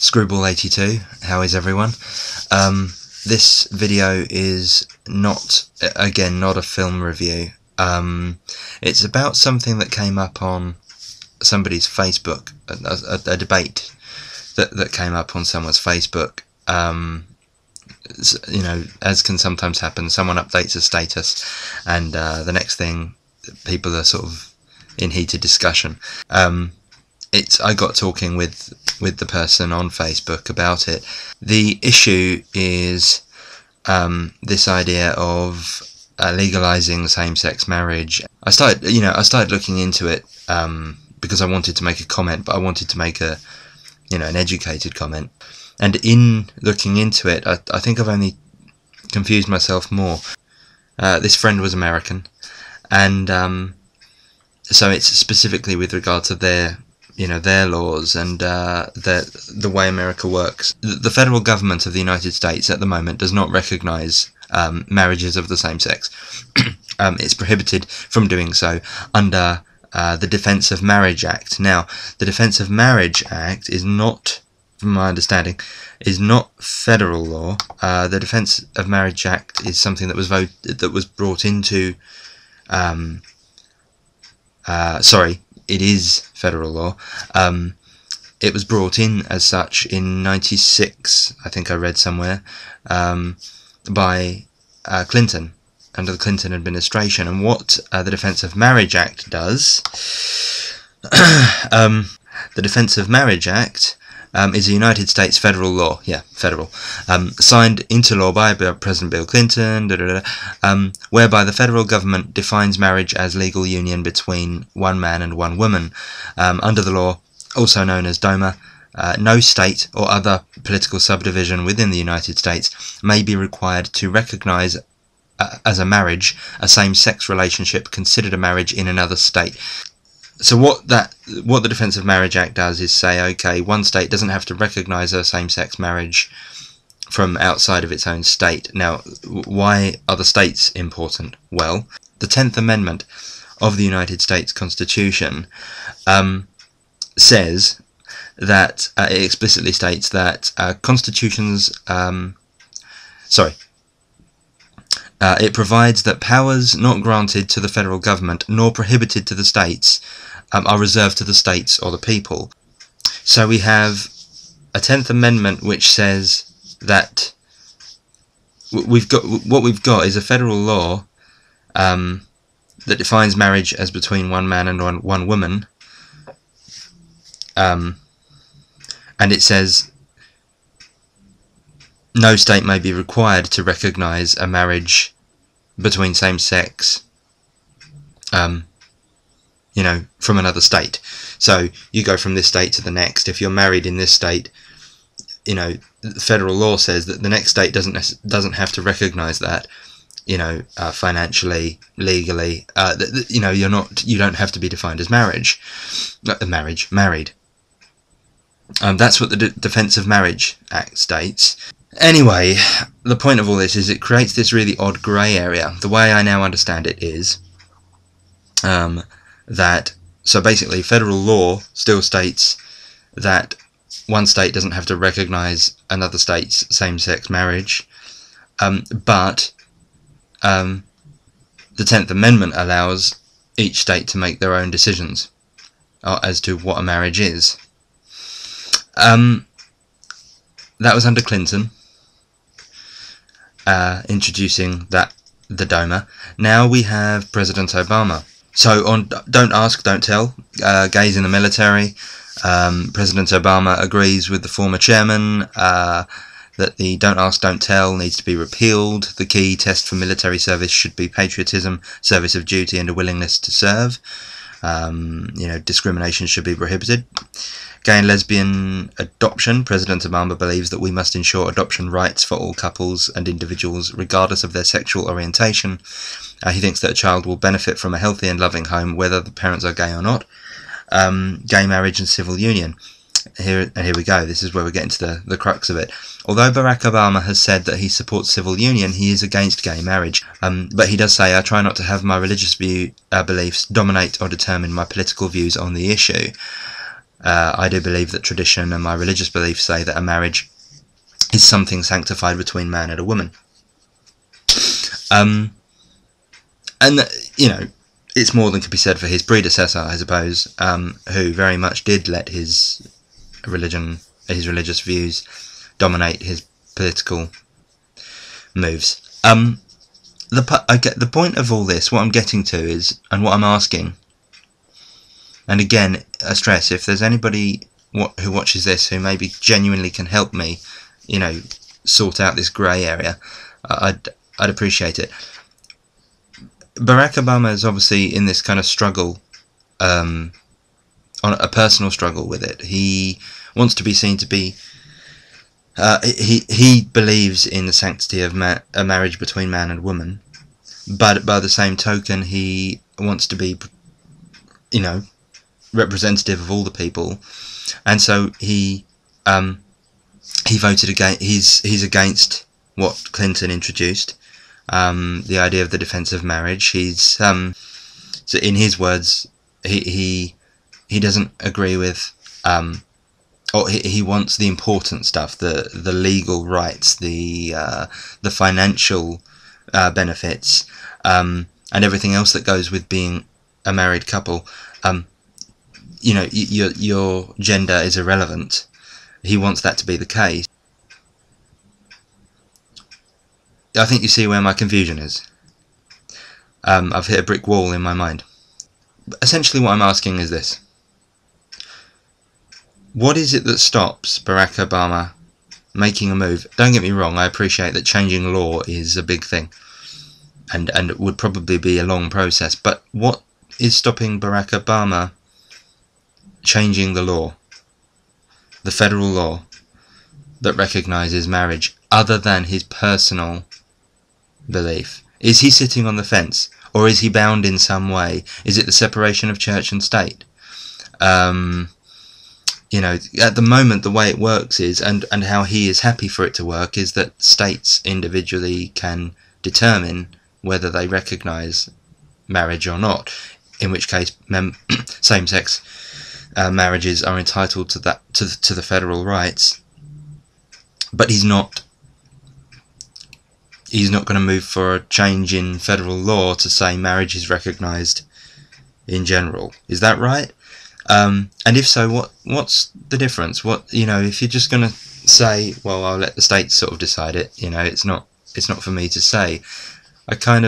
Screwball82, how is everyone? This video is not a film review. It's about something that came up on somebody's Facebook, a debate that came up on someone's Facebook. You know, as can sometimes happen, someone updates a status and the next thing people are sort of in heated discussion. I got talking with the person on Facebook about it. The issue is this idea of legalizing same-sex marriage. I started looking into it because I wanted to make a comment, but I wanted to make an educated comment. And in looking into it, I think I've only confused myself more. This friend was American, and so it's specifically with regard to their laws and the way America works. The federal government of the United States at the moment does not recognise marriages of the same sex. It's prohibited from doing so under the Defence of Marriage Act. Now, the Defence of Marriage Act is not, from my understanding, is not federal law. The Defence of Marriage Act is something that was brought into. It is federal law. It was brought in as such in '96, I think I read somewhere, by Clinton, under the Clinton administration. And what the Defence of Marriage Act does, the Defence of Marriage Act is a United States federal law, federal, signed into law by President Bill Clinton, whereby the federal government defines marriage as legal union between one man and one woman. Under the law, also known as DOMA, no state or other political subdivision within the United States may be required to recognize as a marriage a same-sex relationship considered a marriage in another state. So what the Defence of Marriage Act does is say, okay, one state doesn't have to recognise a same-sex marriage from outside of its own state. Now, why are the states important? Well, the 10th Amendment of the United States Constitution says that, it explicitly states that it provides that powers not granted to the federal government nor prohibited to the states are reserved to the states or the people. So we have a 10th Amendment which says that we've got is a federal law that defines marriage as between one man and one woman, and it says no state may be required to recognise a marriage between same-sex, from another state. So you go from this state to the next. If you're married in this state, federal law says that the next state doesn't have to recognise that, financially, legally. You don't have to be defined as married. That's what the Defence of Marriage Act states. Anyway, the point of all this is it creates this really odd grey area. The way I now understand it is so basically federal law still states that one state doesn't have to recognise another state's same-sex marriage, but the 10th Amendment allows each state to make their own decisions as to what a marriage is. That was under Clinton, introducing the DOMA. Now we have President Obama. So on Don't Ask, Don't Tell, gays in the military, President Obama agrees with the former chairman that the Don't Ask, Don't Tell needs to be repealed. The key test for military service should be patriotism, service of duty, and a willingness to serve. Discrimination should be prohibited. Gay and lesbian adoption. President Obama believes that we must ensure adoption rights for all couples and individuals, regardless of their sexual orientation. He thinks that a child will benefit from a healthy and loving home, whether the parents are gay or not. Gay marriage and civil union. Here we go. This is where we're getting to the crux of it. Although Barack Obama has said that he supports civil union, he is against gay marriage. But he does say, I try not to have my religious beliefs dominate or determine my political views on the issue. I do believe that tradition and my religious beliefs say that a marriage is something sanctified between man and a woman. And, you know, it's more than could be said for his predecessor, I suppose, who very much did let his religious views dominate his political moves. The point of all this, what I'm getting to is, and what I'm asking, and again, I stress, if there's anybody who watches this who maybe genuinely can help me, you know, sort out this grey area, I'd appreciate it. Barack Obama is obviously in this kind of struggle, on a personal struggle with it. He wants to be seen to be, he believes in the sanctity of a marriage between man and woman, but by the same token, he wants to be, you know, representative of all the people, and so he voted against. He's against what Clinton introduced, the idea of the defence of marriage. He's so in his words, he doesn't agree with, or he wants the important stuff, the legal rights, the financial benefits, and everything else that goes with being a married couple. You know, your gender is irrelevant. He wants that to be the case. I think you see where my confusion is. I've hit a brick wall in my mind. Essentially what I'm asking is this. What is it that stops Barack Obama making a move? Don't get me wrong, I appreciate that changing law is a big thing, and it would probably be a long process, but what is stopping Barack Obama changing the law, the federal law that recognises marriage, other than his personal belief? Is he sitting on the fence, or is he bound in some way? Is it the separation of church and state? You know, at the moment, the way it works is, and how he is happy for it to work, is that states individually can determine whether they recognise marriage or not, in which case same-sex marriages are entitled to that, to the federal rights. But he's not going to move for a change in federal law to say marriage is recognised in general. Is that right? And if so, what's the difference? What, you know, if you're just going to say, well, I'll let the states sort of decide it, you know, it's not for me to say. I find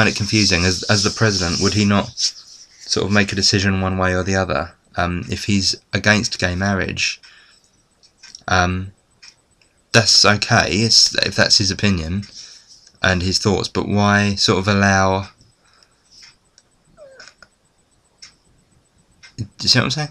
it confusing. As the president, would he not sort of make a decision one way or the other? If he's against gay marriage, that's okay, if that's his opinion and his thoughts, but why sort of allow... Do you see what I'm saying?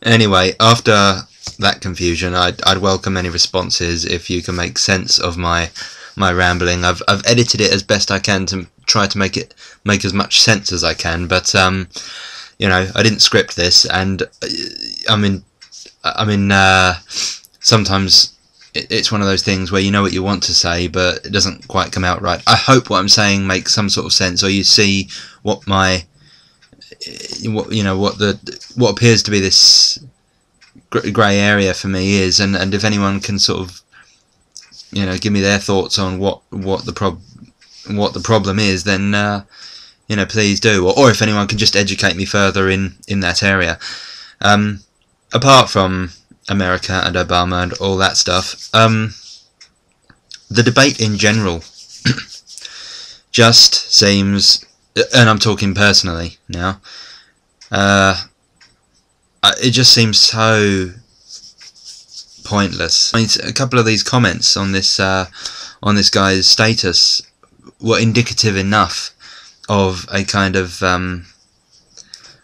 Anyway, after that confusion, I'd welcome any responses if you can make sense of my rambling. I've edited it as best I can to try to make as much sense as I can, but you know, I didn't script this, and I mean sometimes it's one of those things where you know what you want to say, but it doesn't quite come out right. I hope what I'm saying makes some sort of sense, or you see what what appears to be this grey area for me is, and if anyone can sort of, you know, give me their thoughts on what the problem is, then you know, please do, or if anyone can just educate me further in that area. Apart from America and Obama and all that stuff, the debate in general just seems, and I'm talking personally now, it just seems so pointless. I mean, a couple of these comments on this guy's status were indicative enough of a kind of an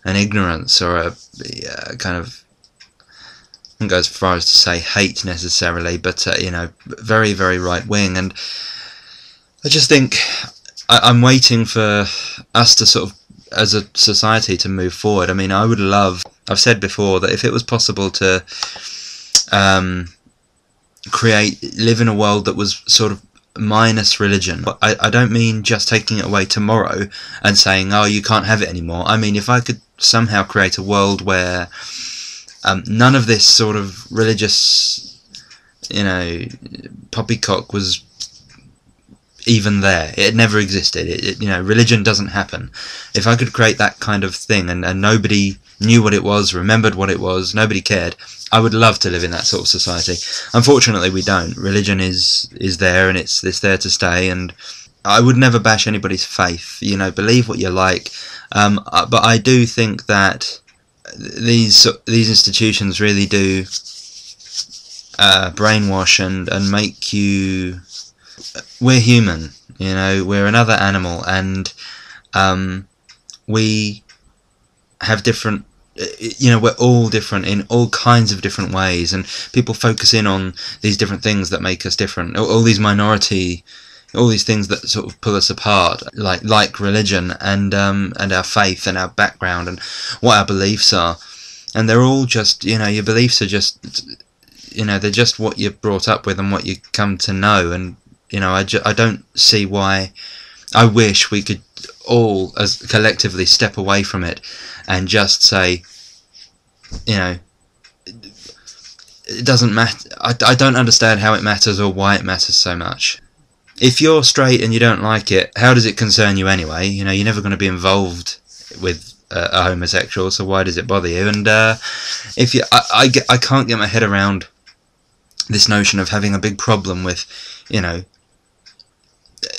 ignorance, or a kind of, I wouldn't go as far as to say hate necessarily, but you know, very, very right wing. And I just think I'm waiting for us to sort of, as a society, to move forward. I mean, I would love, I've said before, that if it was possible to live in a world that was sort of minus religion. I don't mean just taking it away tomorrow and saying, oh, you can't have it anymore. I mean, if I could somehow create a world where None of this sort of religious, poppycock was even there. It never existed. Religion doesn't happen. If I could create that kind of thing and nobody knew what it was, remembered what it was, nobody cared, I would love to live in that sort of society. Unfortunately, we don't. Religion is there, and it's there to stay, and I would never bash anybody's faith. Believe what you like, but I do think that these institutions really do brainwash and make you. We're human, we're another animal, and we have different, we're all different in all kinds of different ways, and people focus in on these different things that make us different, all these all these things that sort of pull us apart, like religion and our faith and our background and what our beliefs are, and they're all just, your beliefs are just, they're just what you're brought up with and what you come to know, and I don't see why. I wish we could all, as collectively, step away from it and just say, it doesn't matter. I don't understand how it matters or why it matters so much. If you're straight and you don't like it, how does it concern you anyway? You're never going to be involved with a homosexual, so why does it bother you? And if you, I can't get my head around this notion of having a big problem with,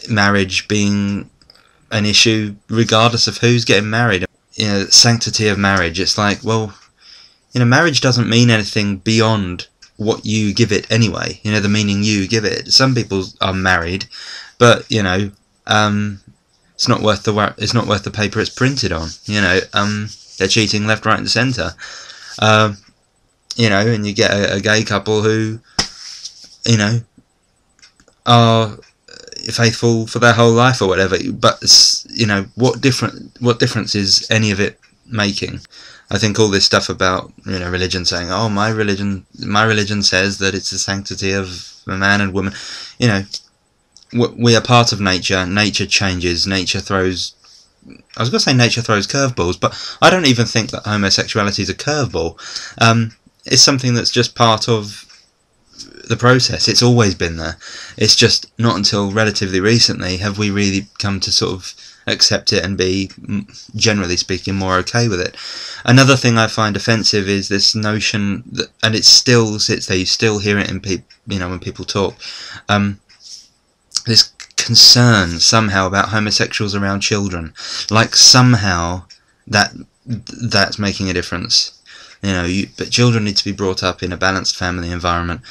marriage being an issue regardless of who's getting married. Sanctity of marriage. It's like, well, marriage doesn't mean anything beyond what you give it anyway. The meaning you give it. Some people are married, but it's not worth the paper it's printed on. They're cheating left, right, and centre. And you get a gay couple who, are faithful for their whole life or whatever, but what difference is any of it making? I think all this stuff about religion saying, oh, my religion says that it's the sanctity of a man and woman. We are part of nature. Nature changes. Nature throws curveballs, but I don't even think that homosexuality is a curveball. It's something that's just part of the process. It's always been there. It's just not until relatively recently have we really come to sort of accept it and be, generally speaking, more okay with it. Another thing I find offensive is this notion that, and it still sits there, you still hear it in when people talk, this concern somehow about homosexuals around children, like somehow that's making a difference. But children need to be brought up in a balanced family environment.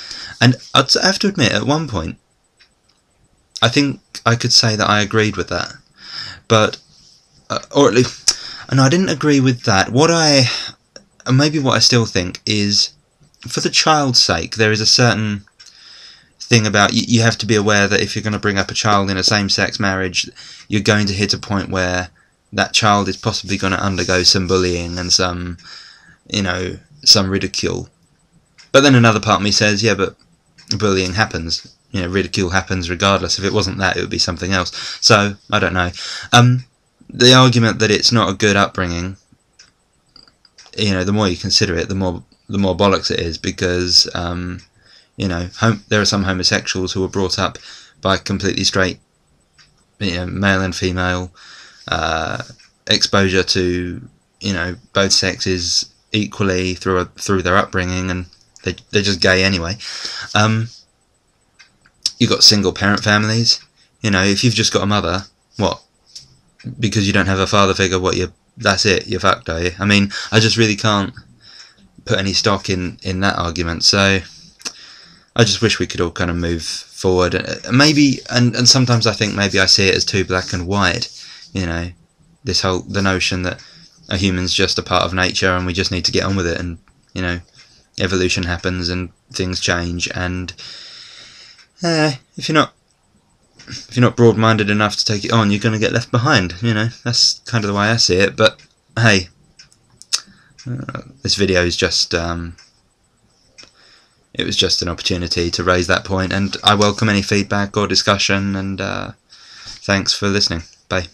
And I have to admit, at one point, I think I could say that I agreed with that. But, or at least, and I didn't agree with that. What I still think is, for the child's sake, there is a certain thing about, you have to be aware that if you're going to bring up a child in a same-sex marriage, you're going to hit a point where that child is possibly going to undergo some bullying and some ridicule. But then another part of me says, yeah, but bullying happens. Ridicule happens regardless. If it wasn't that, it would be something else. So, I don't know. The argument that it's not a good upbringing, the more you consider it, the more bollocks it is, because, there are some homosexuals who were brought up by completely straight, male and female, exposure to, both sexes equally through their upbringing, and they're just gay anyway. You've got single parent families. If you've just got a mother, what? Because you don't have a father figure, that's it, you're fucked, are you? I mean, I just really can't put any stock in that argument. So I just wish we could all kind of move forward. Maybe, and sometimes I think maybe I see it as too black and white. The notion that a human's just a part of nature and we just need to get on with it, and evolution happens and things change, and if you're not broad-minded enough to take it on, you're going to get left behind. That's kind of the way I see it. But hey, this video is just it was just an opportunity to raise that point, and I welcome any feedback or discussion, and thanks for listening. Bye.